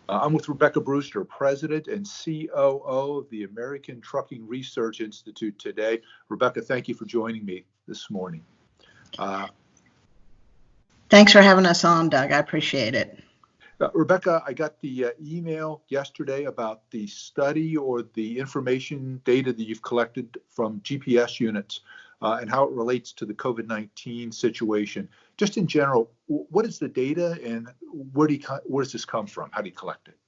I'm with Rebecca Brewster, President and COO of the American Trucking Research Institute today. Rebecca, thank you for joining me this morning. Thanks for having us on, Doug. I appreciate it. Rebecca, I got the email yesterday about the study or the information data that you've collected from GPS units and how it relates to the COVID-19 situation. Just in general, what is the data and where does this come from? How do you collect it?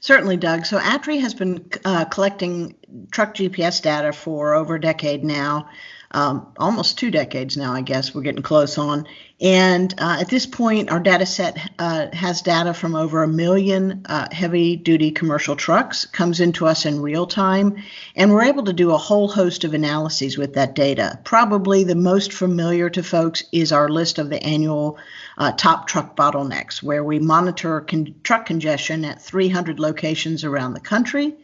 Certainly, Doug. So ATRI has been collecting truck GPS data for over a decade now, almost 2 decades now, I guess we're getting close on. And at this point, our data set has data from over 1 million heavy-duty commercial trucks, comes into us in real time, and we're able to do a whole host of analyses with that data. Probably the most familiar to folks is our list of the annual top truck bottlenecks, where we monitor truck congestion at 300 locations around the country.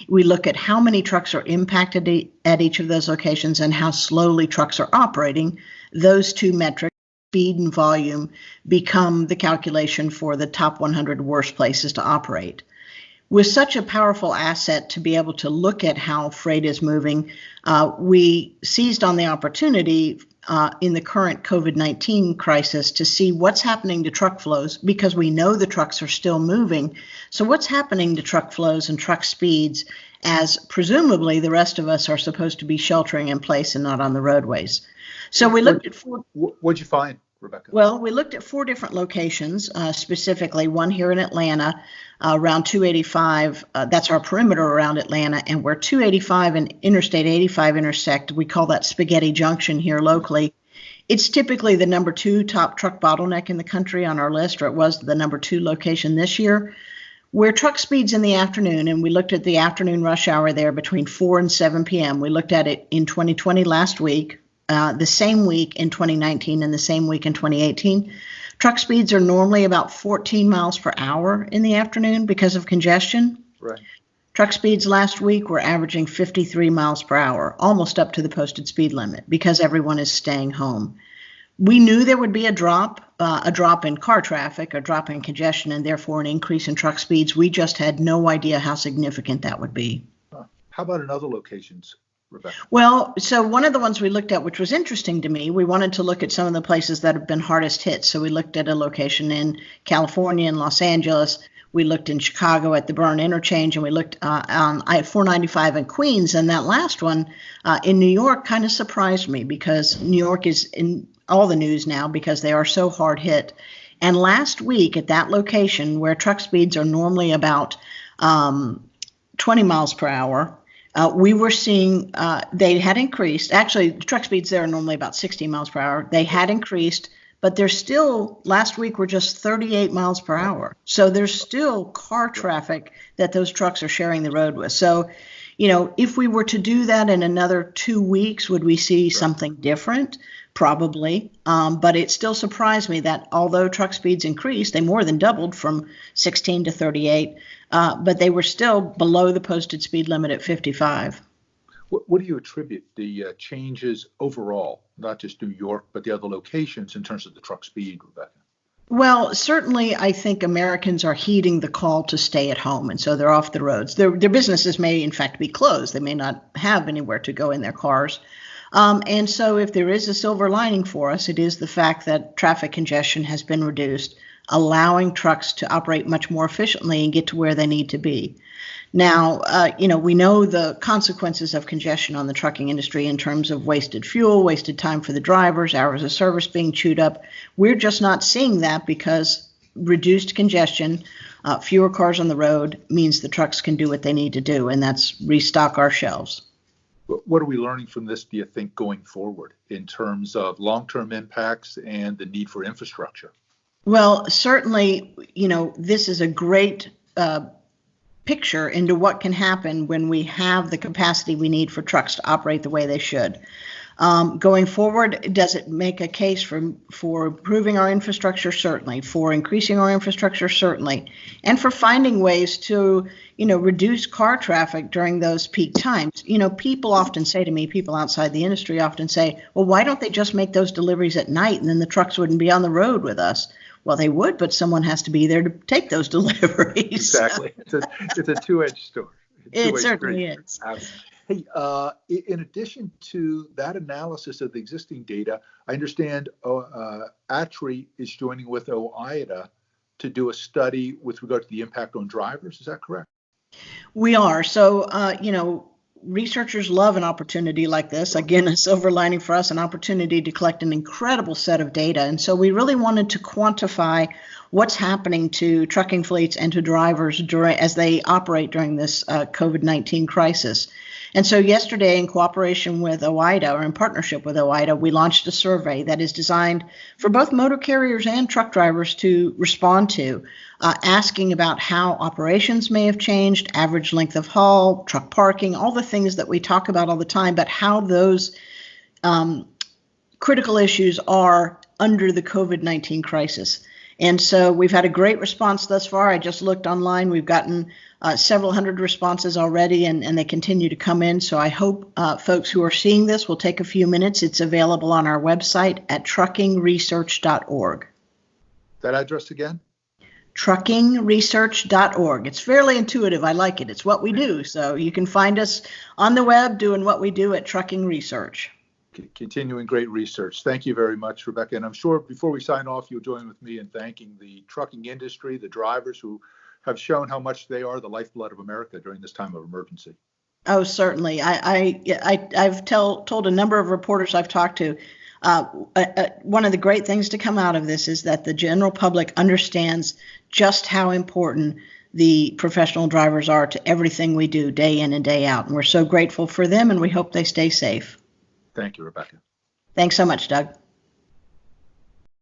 We look at how many trucks are impacted at each of those locations and how slowly trucks are operating. Those two metrics, speed and volume, become the calculation for the top 100 worst places to operate. With such a powerful asset to be able to look at how freight is moving, we seized on the opportunity in the current COVID-19 crisis to see what's happening to truck flows, because we know the trucks are still moving. So what's happening to truck flows and truck speeds as presumably the rest of us are supposed to be sheltering in place and not on the roadways? So we looked at What'd you find, Rebecca? Well, we looked at 4 different locations, specifically one here in Atlanta, around 285. That's our perimeter around Atlanta, and where 285 and Interstate 85 intersect, we call that Spaghetti Junction here locally. It's typically the number 2 top truck bottleneck in the country on our list, or it was the number 2 location this year. Where truck speeds in the afternoon, and we looked at the afternoon rush hour there between 4 and 7 p.m. We looked at it in 2020 last week, the same week in 2019, and the same week in 2018. Truck speeds are normally about 14 miles per hour in the afternoon because of congestion. Right. Truck speeds last week were averaging 53 miles per hour, almost up to the posted speed limit because everyone is staying home. We knew there would be a drop in car traffic, a drop in congestion, and therefore an increase in truck speeds. We just had no idea how significant that would be. How about in other locations, Rebecca? Well, so one of the ones we looked at, which was interesting to me, we wanted to look at some of the places that have been hardest hit. So we looked at a location in California and Los Angeles. We looked in Chicago at the Burn Interchange, and we looked on I-495 in Queens. And that last one in New York kind of surprised me because New York is in all the news now because they are so hard hit. And last week at that location, where truck speeds are normally about 20 miles per hour, we were seeing they had increased. Actually, truck speeds there are normally about 60 miles per hour. They had increased, but they're still, last week were just 38 miles per hour. So there's still car traffic that those trucks are sharing the road with. So, you know, if we were to do that in another 2 weeks, would we see something different? Probably. But it still surprised me that although truck speeds increased, they more than doubled from 16 to 38, but they were still below the posted speed limit at 55. What do you attribute the changes overall, not just New York, but the other locations in terms of the truck speed, Rebecca? Well, certainly I think Americans are heeding the call to stay at home, and so they're off the roads. Their businesses may in fact be closed. They may not have anywhere to go in their cars. And so if there is a silver lining for us, it is the fact that traffic congestion has been reduced, allowing trucks to operate much more efficiently and get to where they need to be. Now, we know the consequences of congestion on the trucking industry in terms of wasted fuel, wasted time for the drivers, hours of service being chewed up. We're just not seeing that because reduced congestion, fewer cars on the road means the trucks can do what they need to do, and that's restock our shelves. What are we learning from this, do you think, going forward in terms of long-term impacts and the need for infrastructure? Well, certainly, this is a great picture into what can happen when we have the capacity we need for trucks to operate the way they should. Going forward, does it make a case for improving our infrastructure? Certainly. For increasing our infrastructure? Certainly. And for finding ways to, reduce car traffic during those peak times. People often say to me, people outside the industry often say, well, why don't they just make those deliveries at night and then the trucks wouldn't be on the road with us? Well, they would, but someone has to be there to take those deliveries. Exactly. It's a two-edged sword. It certainly is. Hey, in addition to that analysis of the existing data, I understand ATRI is joining with OIDA to do a study with regard to the impact on drivers. Is that correct? We are. So, researchers love an opportunity like this. Again, a silver lining for us, an opportunity to collect an incredible set of data. And so we really wanted to quantify what's happening to trucking fleets and to drivers as they operate during this COVID-19 crisis. And so yesterday, in cooperation with OIDA, or in partnership with OIDA, we launched a survey that is designed for both motor carriers and truck drivers to respond to, asking about how operations may have changed, average length of haul, truck parking, all the things that we talk about all the time, but how those critical issues are under the COVID-19 crisis. And so we've had a great response thus far. I just looked online. We've gotten several hundred responses already, and they continue to come in. So I hope folks who are seeing this will take a few minutes. It's available on our website at truckingresearch.org. That address again? truckingresearch.org. It's fairly intuitive. I like it. It's what we do. So you can find us on the web doing what we do at Trucking Research. Continuing great research. Thank you very much, Rebecca. And I'm sure before we sign off, you'll join with me in thanking the trucking industry, the drivers who have shown how much they are the lifeblood of America during this time of emergency. Oh, certainly. I've told a number of reporters I've talked to, one of the great things to come out of this is that the general public understands just how important the professional drivers are to everything we do day in and day out. And we're so grateful for them, and we hope they stay safe. Thank you, Rebecca. Thanks so much, Doug.